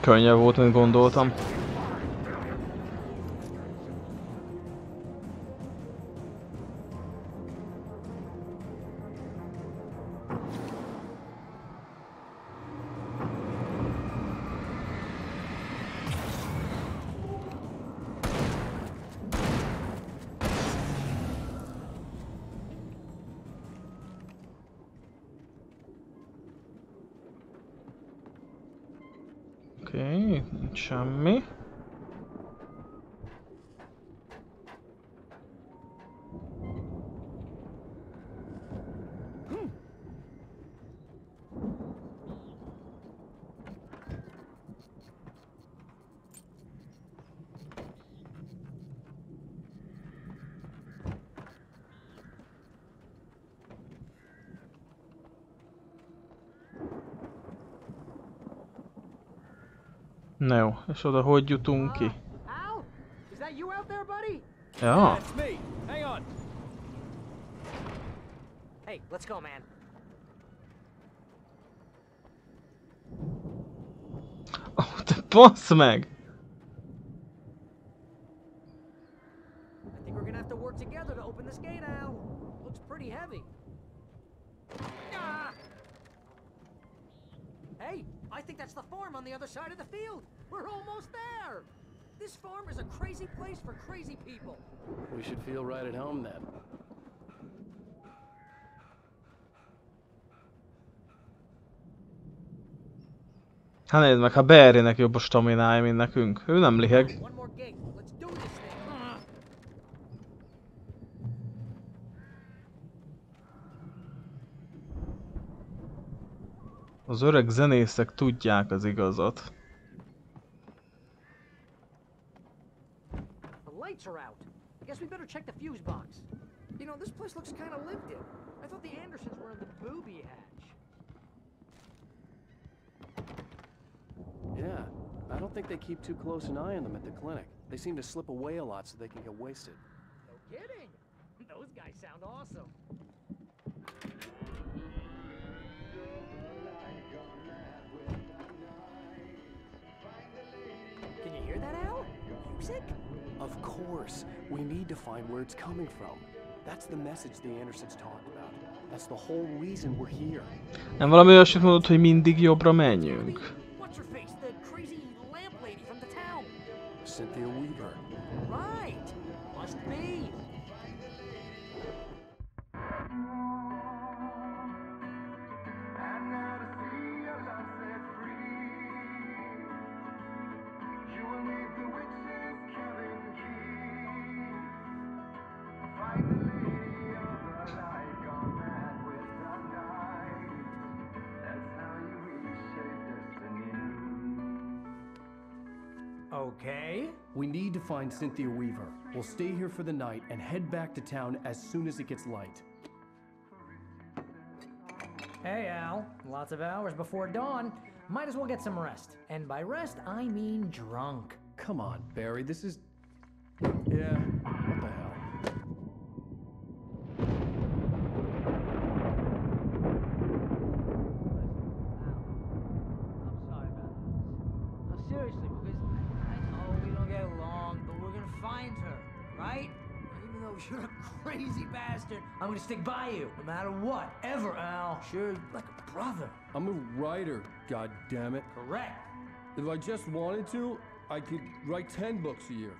Könnyebb volt, mint gondoltam. Oké, nincs semmi. Na jó, és oda hogy jutunk ki? Al? Is that you out there, buddy? Ja. It's me. Hang on. Hey, let's go, man. Bassz meg! I think we're gonna have to work together to open this gate, Al. Looks pretty heavy. Ah! Hey, I think that's the farm on the other side of the field. We're almost there. This farm is a crazy place for crazy people. We should feel right at home then. Hát nézd meg, ha Barrynek jobb a staminája, mint nekünk. Ő nem liheg. One more gate. Let's do this thing. Az öreg zenészek tudják az igazat. The lights are out. I guess we better check the fuse box. You know, this place looks kind of lived in. I thought the Andersons were in the booby hatch. Yeah, I don't think they keep too close an eye on them at the clinic. They seem to slip away a lot so they can get wasted. No kidding. Those guys sound awesome. Can you hear that, Al? Music? Of course. We need to find where it's coming from. That's the message the Andersons talked about. That's the whole reason we're here. Nem valami olyasmit mondott, hogy mindig jobbra menjünk. What's her face? The crazy lamp lady from the town. Cynthia Weaver. Right. Must be. Okay. We need to find Cynthia Weaver. We'll stay here for the night and head back to town as soon as it gets light. Hey, Al. Lots of hours before dawn. Might as well get some rest. And by rest, I mean drunk. Come on, Barry, this is... Yeah, what the hell? Seriously, because I know we don't get along, but we're gonna find her, right? Even though you're a crazy bastard, I'm gonna stick by you, no matter what, ever, Al. Sure, like a brother. I'm a writer, goddammit. Correct. If I just wanted to, I could write 10 books a year.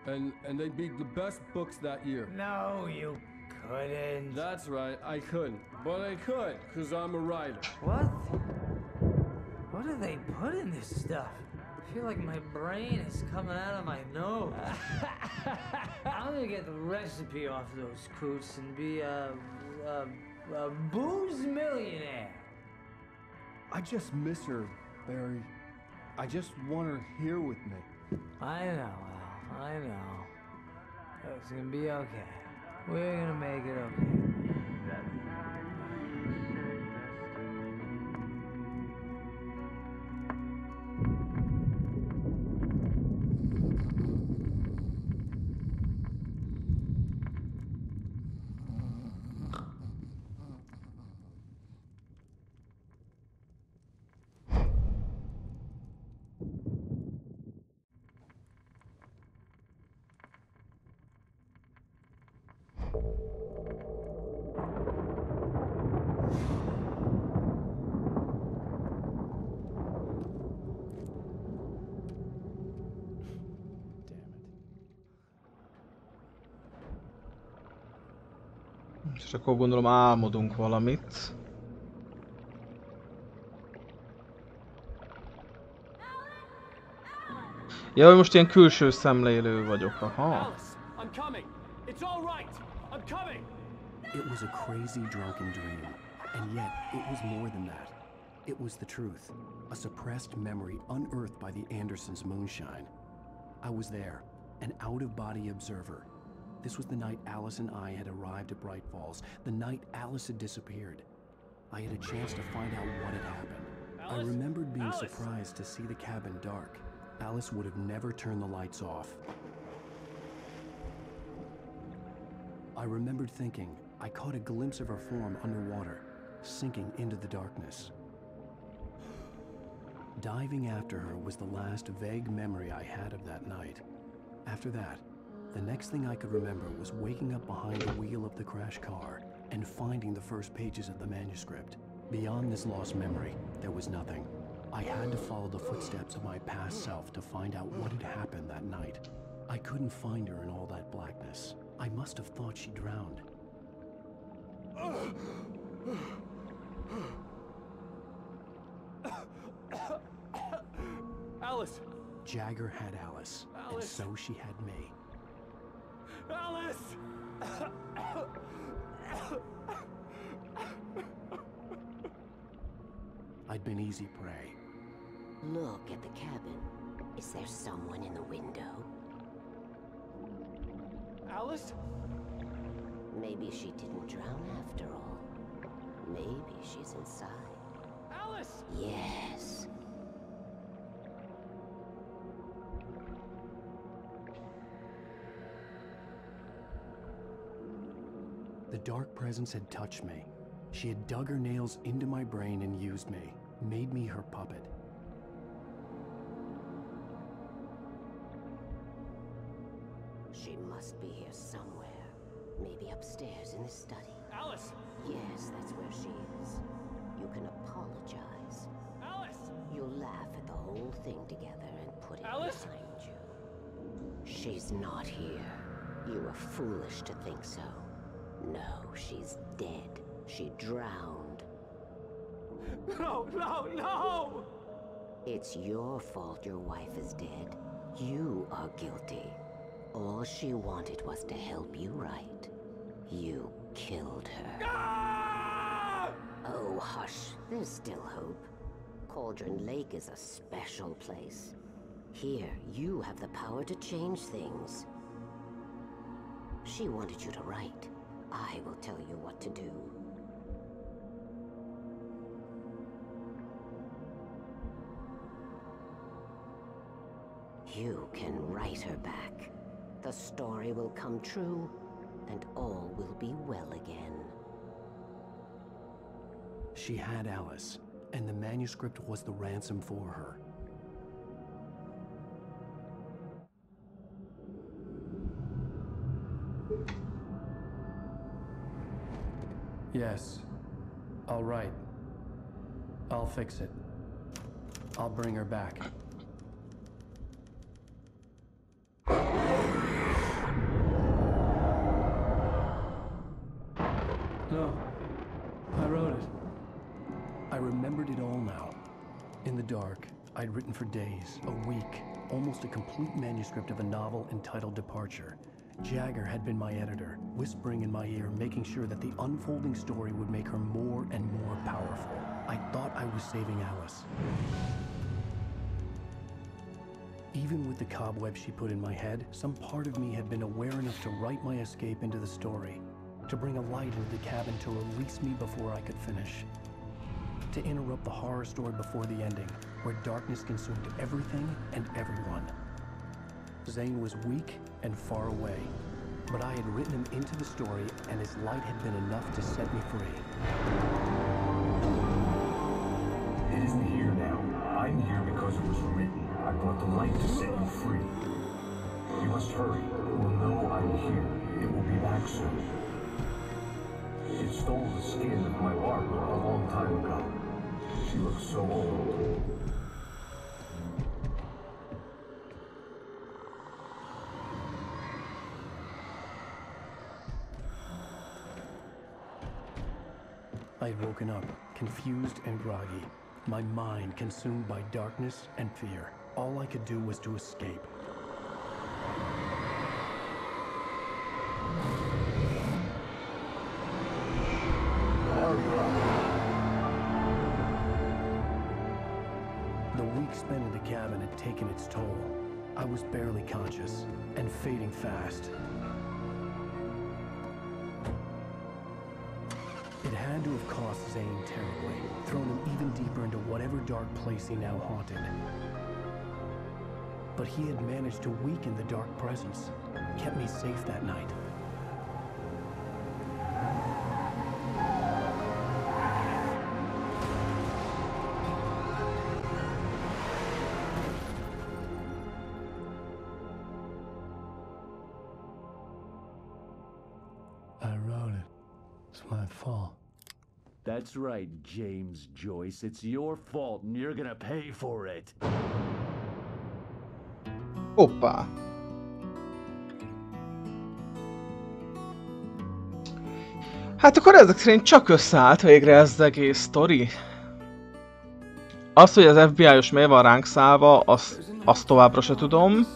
And they'd be the best books that year. No, you couldn't. That's right, I couldn't. But I could, because I'm a writer. What? What do they put in this stuff? I feel like my brain is coming out of my nose. I'm gonna get the recipe off those coots and be a booze millionaire. I just miss her, Barry. I just want her here with me. I know, Al. I know. It's gonna be okay. We're gonna make it okay. És akkor gondolom álmodunk valamit. Ja, hogy most ilyen külső szemlélő vagyok, aha. I'm coming. It's all right. I'm coming. It was a crazy drunken dream, and yet it was more than that. It was the truth, a suppressed memory unearthed by the Andersons' moonshine. I was there, an out-of-body observer. This was the night Alice and I had arrived at Bright Falls, the night Alice had disappeared. I had a chance to find out what had happened. I remembered being surprised to see the cabin dark. Alice would have never turned the lights off. I remembered thinking I caught a glimpse of her form underwater, sinking into the darkness. Diving after her was the last vague memory I had of that night. After that, the next thing I could remember was waking up behind the wheel of the crashed car and finding the first pages of the manuscript. Beyond this lost memory, there was nothing. I had to follow the footsteps of my past self to find out what had happened that night. I couldn't find her in all that blackness. I must have thought she drowned. Alice! Jagger had Alice, and so she had me. Alice! I'd been easy prey. Look at the cabin. Is there someone in the window? Alice? Maybe she didn't drown after all. Maybe she's inside. Alice! Yes. The dark presence had touched me. She had dug her nails into my brain and used me, made me her puppet. She must be here somewhere. Maybe upstairs in the study. Alice! Yes, that's where she is. You can apologize. Alice! You'll laugh at the whole thing together and put it Alice? behind you. She's not here. You were foolish to think so. No, she's dead. She drowned. No, no, no! It's your fault your wife is dead. You are guilty. All she wanted was to help you right. You killed her. Ah! Oh, hush. There's still hope. Cauldron Lake is a special place. Here, you have the power to change things. She wanted you to write. I will tell you what to do. You can write her back. The story will come true, and all will be well again. She had Alice, and the manuscript was the ransom for her. Yes. All right. I'll fix it. I'll bring her back. No. I wrote it. I remembered it all now. In the dark, I'd written for days, a week, almost a complete manuscript of a novel entitled Departure. Jagger had been my editor, whispering in my ear, making sure that the unfolding story would make her more and more powerful. I thought I was saving Alice. Even with the cobweb she put in my head, some part of me had been aware enough to write my escape into the story, to bring a light into the cabin to release me before I could finish, to interrupt the horror story before the ending, where darkness consumed everything and everyone. Zane was weak and far away, but I had written him into the story, and his light had been enough to set me free. It isn't here now. I'm here because it was written. I brought the light to set you free. You must hurry. It will know I'm here. It will be back soon. It stole the skin of my Barbara a long time ago. She looks so old. I had woken up, confused and groggy, my mind consumed by darkness and fear. All I could do was to escape. The week spent in the cabin had taken its toll. I was barely conscious, and fading fast. It had to have cost Zane terribly, thrown him even deeper into whatever dark place he now haunted. But he had managed to weaken the dark presence, kept me safe that night. my fault. That's right, James Joyce. It's your fault and you're gonna pay for it. Hoppá. Hát akkor ezek szerint csak összeállt végre ez az egész sztori. Azt, hogy az FBI-os miért van ránk szállva, azt továbbra se tudom.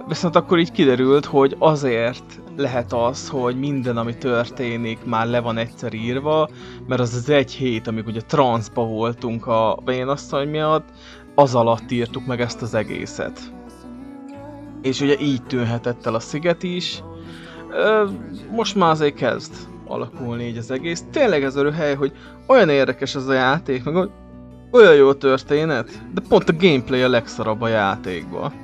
Viszont akkor így kiderült, hogy azért lehet az, hogy minden, ami történik, már le van egyszer írva, mert az egy hét, amíg ugye transzba voltunk a vénasszony miatt, az alatt írtuk meg ezt az egészet. És ugye így tűnhetett el a sziget is. Most már azért kezd alakulni így az egész. Tényleg ez örül hely, hogy olyan érdekes ez a játék, meg olyan jó történet, de pont a gameplay a legszarabb a játékban.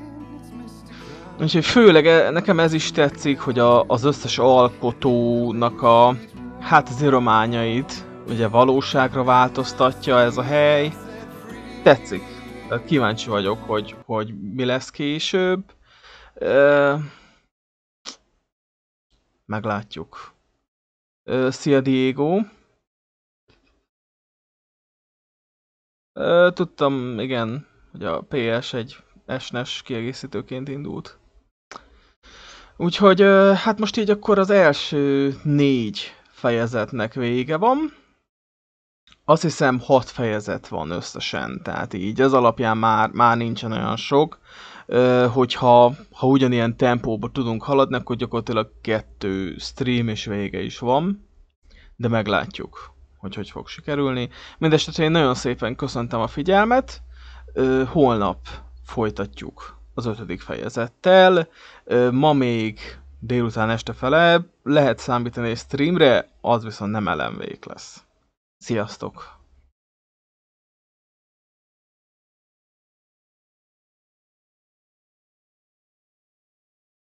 Úgyhogy főleg nekem ez is tetszik, hogy az összes alkotónak az írományait ugye valóságra változtatja ez a hely. Tetszik. Kíváncsi vagyok, hogy mi lesz később. Meglátjuk. Szia Diego. Tudtam, igen, hogy a PS egy SNES kiegészítőként indult. Úgyhogy hát most így akkor az első 4 fejezetnek vége van. Azt hiszem 6 fejezet van összesen, tehát így ez alapján már nincsen olyan sok. Hogyha ugyanilyen tempóba tudunk haladni, akkor gyakorlatilag 2 stream és vége is van. De meglátjuk, hogy fog sikerülni. Mindenesetre én nagyon szépen köszöntem a figyelmet. Holnap folytatjuk az 5. fejezettel. Ma még délután este fele lehet számítani egy streamre, az viszont nem LMV lesz. Sziasztok!